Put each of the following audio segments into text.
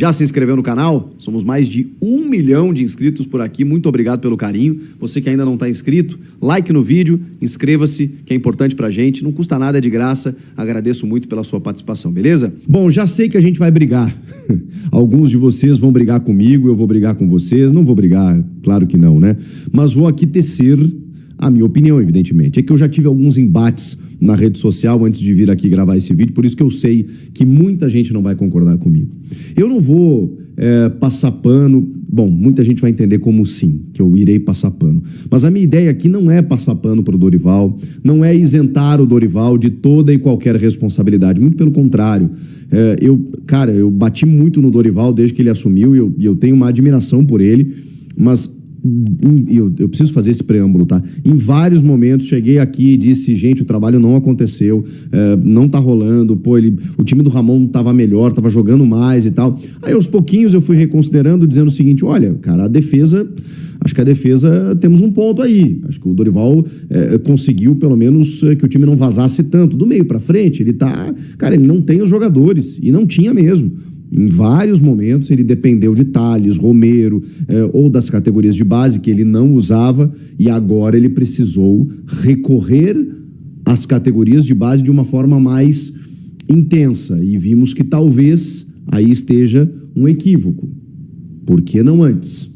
Já se inscreveu no canal? Somos mais de 1 milhão de inscritos por aqui. Muito obrigado pelo carinho. Você que ainda não está inscrito, like no vídeo, inscreva-se, que é importante pra gente. Não custa nada, é de graça. Agradeço muito pela sua participação, beleza? Bom, já sei que a gente vai brigar. Alguns de vocês vão brigar comigo, eu vou brigar com vocês. Não vou brigar, claro que não, né? Mas vou aqui tecer a minha opinião, evidentemente. É que eu já tive alguns embates na rede social antes de vir aqui gravar esse vídeo, por isso que eu sei que muita gente não vai concordar comigo. Eu não vou passar pano. Bom, muita gente vai entender como sim, que eu irei passar pano. Mas a minha ideia aqui não é passar pano para o Dorival, não é isentar o Dorival de toda e qualquer responsabilidade, muito pelo contrário. Eu bati muito no Dorival desde que ele assumiu e eu tenho uma admiração por ele, mas eu preciso fazer esse preâmbulo, tá? Em vários momentos cheguei aqui e disse, gente, o trabalho não aconteceu, não tá rolando, o time do Ramon tava melhor, tava jogando mais e tal. Aí aos pouquinhos eu fui reconsiderando, dizendo o seguinte, olha, cara, acho que a defesa temos um ponto aí. Acho que o Dorival conseguiu, pelo menos, que o time não vazasse tanto. Do meio pra frente, ele não tem os jogadores, e não tinha mesmo. Em vários momentos ele dependeu de Thales, Romero, ou das categorias de base que ele não usava, e agora ele precisou recorrer às categorias de base de uma forma mais intensa. E vimos que talvez aí esteja um equívoco. Por que não antes?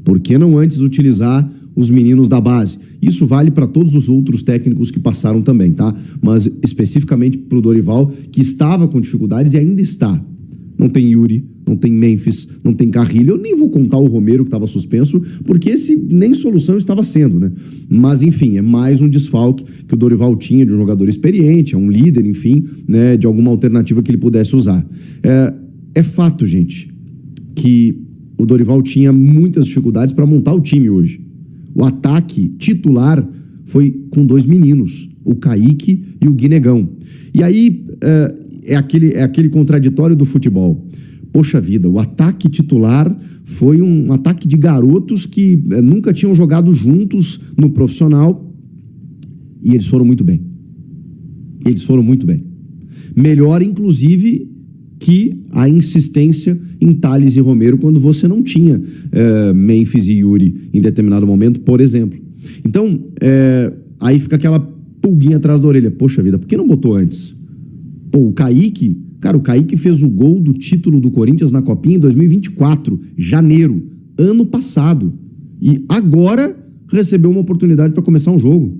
Por que não antes utilizar os meninos da base? Isso vale para todos os outros técnicos que passaram também, tá? Mas especificamente para o Dorival, que estava com dificuldades e ainda está. Não tem Yuri, não tem Memphis, não tem Carrilho. Eu nem vou contar o Romero que estava suspenso, porque esse nem solução estava sendo, né? Mas, enfim, é mais um desfalque que o Dorival tinha de um jogador experiente, é um líder, enfim, né, de alguma alternativa que ele pudesse usar. É fato, gente, que o Dorival tinha muitas dificuldades para montar o time hoje. O ataque titular foi com 2 meninos, o Kaique e o Guinegão. E aí é aquele contraditório do futebol. Poxa vida, o ataque titular foi um ataque de garotos que nunca tinham jogado juntos no profissional, e eles foram muito bem. Eles foram muito bem. Melhor, inclusive, que a insistência em Thales e Romero quando você não tinha Memphis e Yuri em determinado momento, por exemplo. Então, aí fica aquela pulguinha atrás da orelha. Poxa vida, por que não botou antes? O Kaique fez o gol do título do Corinthians na Copinha em 2024, janeiro, ano passado. E agora recebeu uma oportunidade para começar um jogo.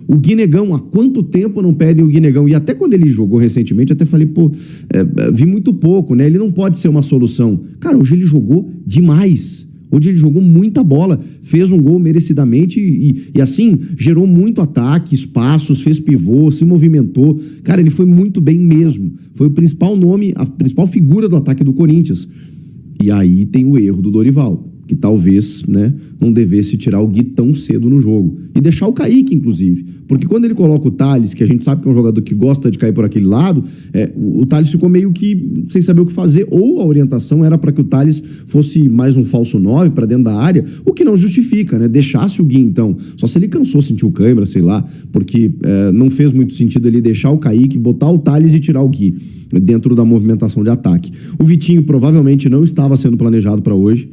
O Guinegão, há quanto tempo não pedem o Guinegão? E até quando ele jogou recentemente, até falei, vi muito pouco, né? Ele não pode ser uma solução. Cara, hoje ele jogou demais. Hoje ele jogou muita bola, fez um gol merecidamente e assim, gerou muito ataque, espaços, fez pivô, se movimentou. Cara, ele foi muito bem mesmo. Foi o principal nome, a principal figura do ataque do Corinthians. E aí tem o erro do Dorival, que talvez, né, não devesse tirar o Gui tão cedo no jogo. E deixar o Kaique, inclusive. Porque quando ele coloca o Thales, que a gente sabe que é um jogador que gosta de cair por aquele lado, o Thales ficou meio que sem saber o que fazer. Ou a orientação era para que o Thales fosse mais um falso 9 para dentro da área, o que não justifica, né? Deixasse o Gui, então. Só se ele cansou, sentiu câimbra, sei lá. Porque não fez muito sentido ele deixar o Kaique, botar o Thales e tirar o Gui dentro da movimentação de ataque. O Vitinho provavelmente não estava sendo planejado para hoje.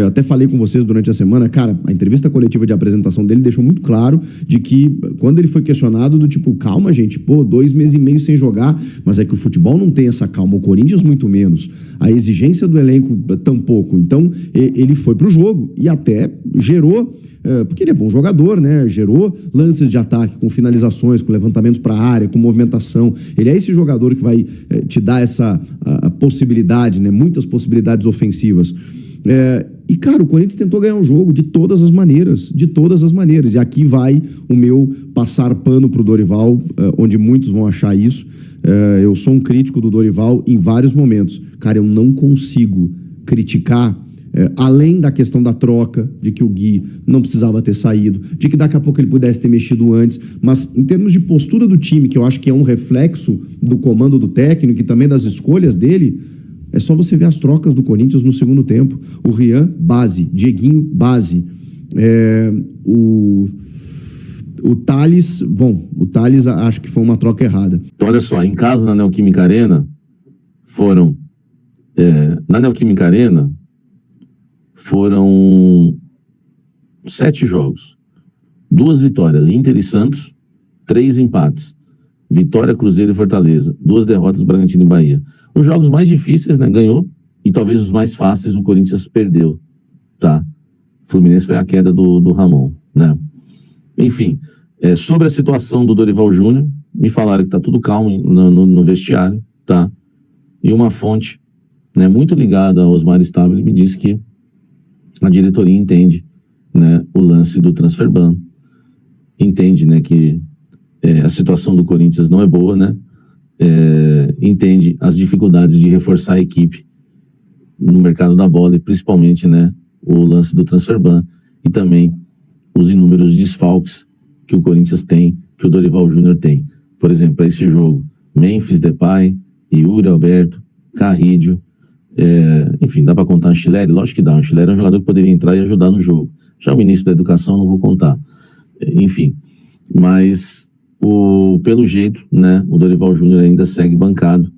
Até falei com vocês durante a semana, cara, a entrevista coletiva de apresentação dele deixou muito claro de que quando ele foi questionado do tipo, calma gente, 2 meses e meio sem jogar, mas é que o futebol não tem essa calma, o Corinthians muito menos, a exigência do elenco tampouco, então ele foi pro jogo e até gerou, porque ele é bom jogador, né, gerou lances de ataque com finalizações, com levantamentos para a área, com movimentação, ele é esse jogador que vai te dar essa possibilidade, né, muitas possibilidades ofensivas. E, cara, o Corinthians tentou ganhar um jogo de todas as maneiras, e aqui vai o meu passar pano pro Dorival, onde muitos vão achar isso. Eu sou um crítico do Dorival em vários momentos. Cara, eu não consigo criticar, além da questão da troca, de que o Gui não precisava ter saído, de que daqui a pouco ele pudesse ter mexido antes, mas em termos de postura do time, que eu acho que é um reflexo do comando do técnico e também das escolhas dele, é só você ver as trocas do Corinthians no segundo tempo. O Rian, base. Dieguinho, base. O Thales, o Thales acho que foi uma troca errada. Então, olha só, em casa na Neoquímica Arena foram Na Neoquímica Arena foram 7 jogos, 2 vitórias, Inter e Santos, 3 empates, Vitória, Cruzeiro e Fortaleza, 2 derrotas, Bragantino e Bahia. Os jogos mais difíceis, né, ganhou, e talvez os mais fáceis o Corinthians perdeu, tá? Fluminense foi a queda do Ramon, né? Enfim, sobre a situação do Dorival Júnior, me falaram que tá tudo calmo no vestiário, tá? E uma fonte, né, muito ligada ao Osmar Stabile me disse que a diretoria entende, né, o lance do transfer ban, entende, né, que a situação do Corinthians não é boa, né? Entende as dificuldades de reforçar a equipe no mercado da bola e principalmente, né, o lance do transfer ban e também os inúmeros desfalques que o Corinthians tem, que o Dorival Júnior tem. Por exemplo, para esse jogo, Memphis Depay, Yuri Alberto, Carrídio, enfim, dá para contar Anchileri? Lógico que dá. O Anchileri é um jogador que poderia entrar e ajudar no jogo. Já o ministro da Educação não vou contar. Enfim, mas pelo jeito, né, o Dorival Júnior ainda segue bancado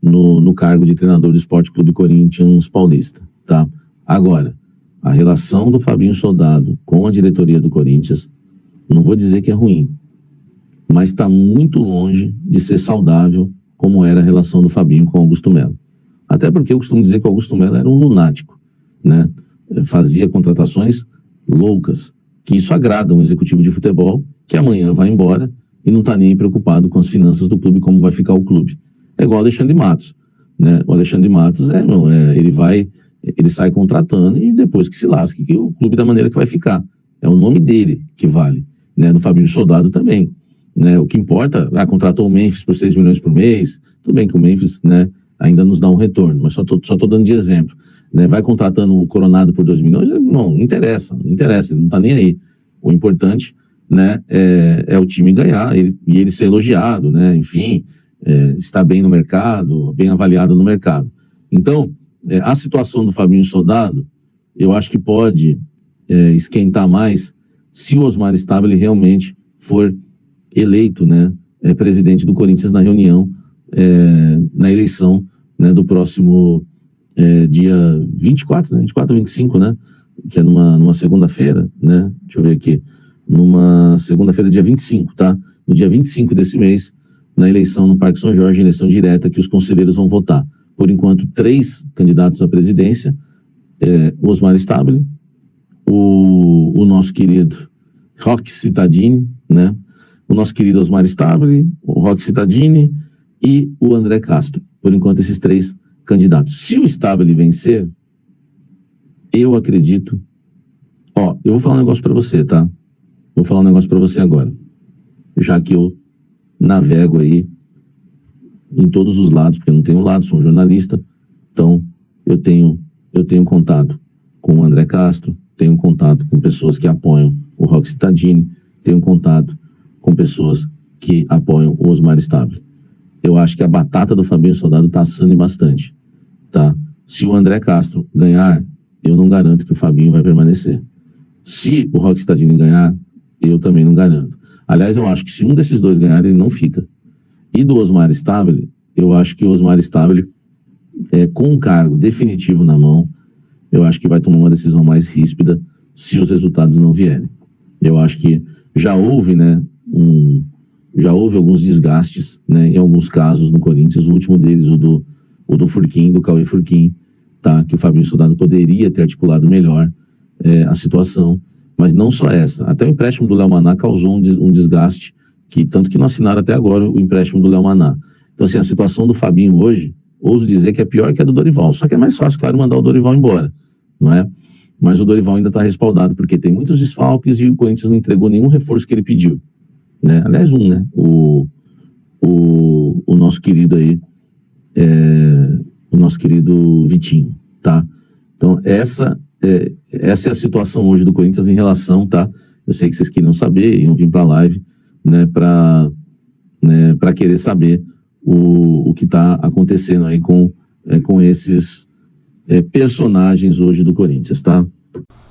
no cargo de treinador do Sport Clube Corinthians Paulista, tá? Agora, a relação do Fabinho Soldado com a diretoria do Corinthians, não vou dizer que é ruim, mas está muito longe de ser saudável como era a relação do Fabinho com o Augusto Melo. Até porque eu costumo dizer que o Augusto Melo era um lunático, né? Fazia contratações loucas, que isso agrada um executivo de futebol que amanhã vai embora e não está nem preocupado com as finanças do clube, como vai ficar o clube. É igual o Alexandre Matos, né? O Alexandre Matos ele sai contratando e depois que se lasque, que o clube da maneira que vai ficar. É o nome dele que vale, né? No Fabinho Soldado também, né? O que importa, contratou o Memphis por 6 milhões por mês, tudo bem que o Memphis, né, ainda nos dá um retorno, mas só tô dando de exemplo, né? Vai contratando o Coronado por 2 milhões, não interessa, ele não tá nem aí. O importante, né, é o time ganhar e ele ser elogiado, né? Enfim, estar bem no mercado, bem avaliado no mercado. Então, a situação do Fabinho Soldado, eu acho que pode esquentar mais se o Osmar Stabile realmente for eleito, né, presidente do Corinthians na reunião, na eleição, né, do próximo dia 24, né, 24 ou 25, né, que é numa segunda-feira, né, deixa eu ver aqui, numa segunda-feira, dia 25, tá? No dia 25 desse mês, na eleição no Parque São Jorge, eleição direta que os conselheiros vão votar. Por enquanto, 3 candidatos à presidência, o Osmar Stabile, o nosso querido Roque Cittadini, né? O nosso querido Osmar Stabile, o Roque Cittadini e o André Castro. Por enquanto, esses 3 candidatos. Se o Stabile vencer, eu acredito... eu vou falar um negócio para você, tá? Vou falar um negócio para você agora. Já que eu navego aí em todos os lados, porque eu não tenho lado, sou um jornalista, então eu tenho contato com o André Castro, tenho contato com pessoas que apoiam o Roque Cittadini, tenho contato com pessoas que apoiam o Osmar Stabile. Eu acho que a batata do Fabinho Soldado está assando bastante, tá? Se o André Castro ganhar, eu não garanto que o Fabinho vai permanecer. Se o Roque Cittadini ganhar, eu também não garanto. Aliás, eu acho que se um desses 2 ganhar, ele não fica. E do Osmar Stabile, eu acho que o Osmar Stabile, com um cargo definitivo na mão, eu acho que vai tomar uma decisão mais ríspida se os resultados não vierem. Eu acho que já houve, né, alguns desgastes, né, em alguns casos no Corinthians, o último deles, o do Furquim, do Cauê Furquim, tá, que o Fabinho Soldado poderia ter articulado melhor a situação, mas não só essa, até o empréstimo do Léo Maná causou um desgaste, tanto que não assinaram até agora o empréstimo do Léo Maná. Então, assim, a situação do Fabinho hoje, ouso dizer que é pior que a do Dorival, só que é mais fácil, claro, mandar o Dorival embora, não é? Mas o Dorival ainda está respaldado, porque tem muitos desfalques e o Corinthians não entregou nenhum reforço que ele pediu, né? Aliás, né? O nosso querido aí, o nosso querido Vitinho, tá? Então, essa é a situação hoje do Corinthians em relação, tá? Eu sei que vocês queriam saber, iam vir para a live, né, para querer saber o que está acontecendo aí com esses personagens hoje do Corinthians, tá?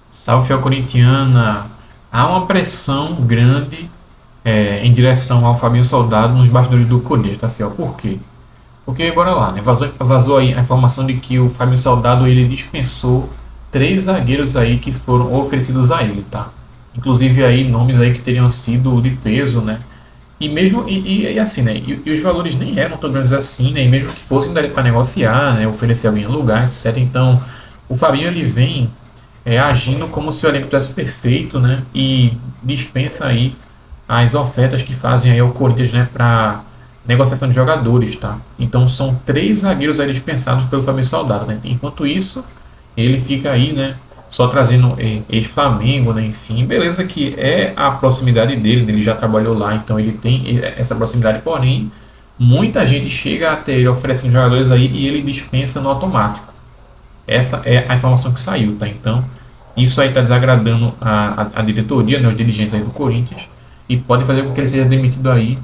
Salve, fiel corintiana! Há uma pressão grande em direção ao Fabinho Soldado nos bastidores do Corinthians, tá, fiel? Por quê? Porque, bora lá, né? Vazou aí a informação de que o Fábio Salgado ele dispensou 3 zagueiros aí que foram oferecidos a ele, tá? Inclusive aí nomes aí que teriam sido de peso, né? E mesmo, e assim, né? E os valores nem eram tão grandes assim, né? E mesmo que fossem, daria para negociar, né? Oferecer alguém em lugar, etc. Então, o Fabinho ele vem agindo como se o elenco tivesse perfeito, né? E dispensa aí as ofertas que fazem aí ao Corinthians, né? Para negociação de jogadores, tá? Então, são 3 zagueiros aí dispensados pelo Fabinho Salgado, né? Enquanto isso, ele fica aí, né? Só trazendo ex-Flamengo, né? Enfim, beleza que é a proximidade dele, né? Ele já trabalhou lá, então ele tem essa proximidade, porém, muita gente chega até ele oferecendo jogadores aí e ele dispensa no automático. Essa é a informação que saiu, tá? Então, isso aí tá desagradando a diretoria, né? Os dirigentes aí do Corinthians, e pode fazer com que ele seja demitido aí,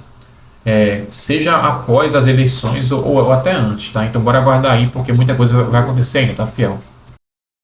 seja após as eleições ou até antes, tá? Então, bora aguardar aí, porque muita coisa vai acontecer ainda, tá, Fiel?